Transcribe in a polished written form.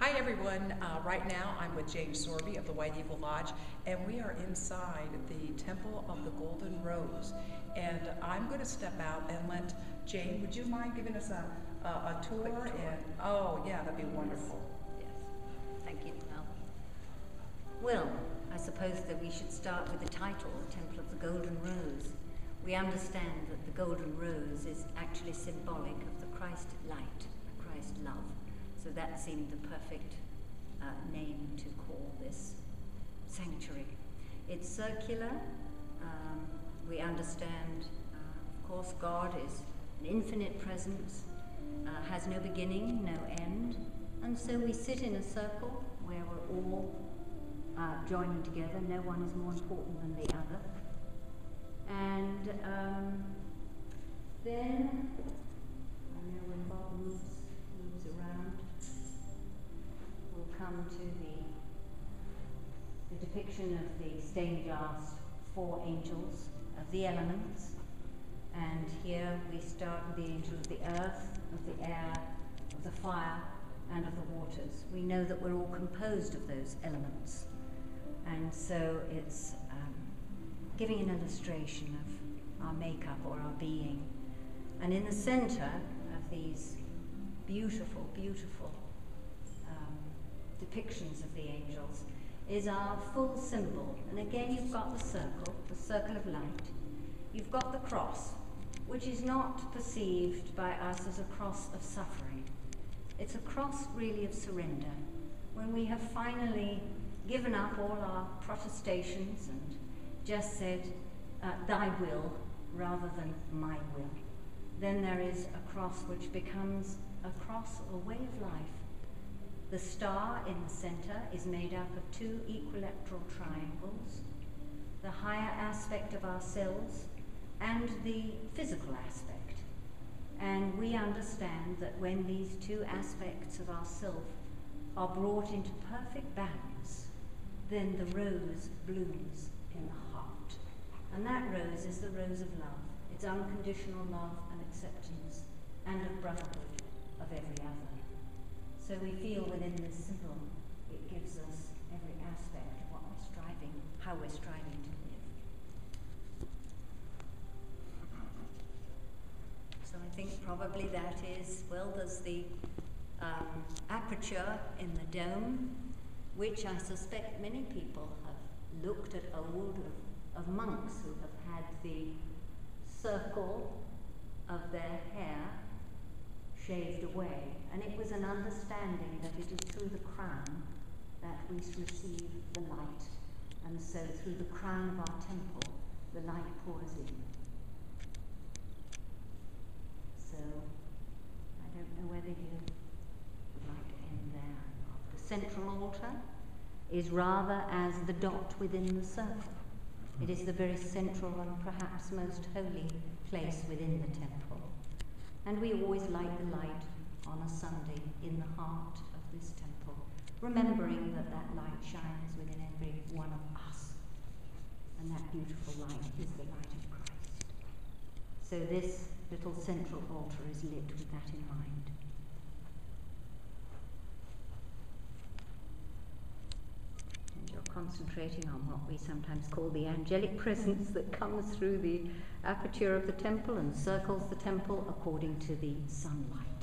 Hi everyone, right now I'm with James Sorbi of the White Eagle Lodge, and we are inside the Temple of the Golden Rose. And I'm going to step out and let Jane, would you mind giving us a tour? Quick tour. And oh yeah, that'd be wonderful. Yes, thank you, Mel. Well, I suppose that we should start with the title, the Temple of the Golden Rose. We understand that the Golden Rose is actually symbolic of the Christ light, the Christ love. So that seemed the perfect name to call this sanctuary. It's circular. We understand, of course, God is an infinite presence, has no beginning, no end. And so we sit in a circle where we're all joining together. No one is more important than the other. And then, I know when Bob moves around, we'll come to the depiction of the stained glass 4 angels of the elements. And here we start with the angel of the earth, of the air, of the fire, and of the waters. We know that we're all composed of those elements. And so it's giving an illustration of our makeup or our being. And in the center of these beautiful, beautiful depictions of the angels is our full symbol. And again, you've got the circle of light. You've got the cross, which is not perceived by us as a cross of suffering. It's a cross really of surrender. When we have finally given up all our protestations and just said, thy will rather than my will, then there is a cross which becomes a cross, a way of life. The star in the center is made up of 2 equilateral triangles, the higher aspect of ourselves and the physical aspect. And we understand that when these 2 aspects of ourself are brought into perfect balance, then the rose blooms in the heart. And that rose is the rose of love. It's unconditional love and acceptance and of brotherhood of every other. So we feel within this symbol, it gives us every aspect of what we're striving, how we're striving to live. So I think probably that is, well, there's the aperture in the dome, which I suspect many people have looked at old of monks who have had the circle of their hair shaved away, and it was an understanding that it is through the crown that we receive the light, and so through the crown of our temple the light pours in. So I don't know whether you would like to end there. The central altar is rather as the dot within the circle. It is the very central and perhaps most holy place within the temple. And we always light the light on a Sunday in the heart of this temple, remembering that that light shines within every one of us. And that beautiful light is the light of Christ. So this little central altar is lit with that in mind. Concentrating on what we sometimes call the angelic presence that comes through the aperture of the temple and circles the temple according to the sunlight.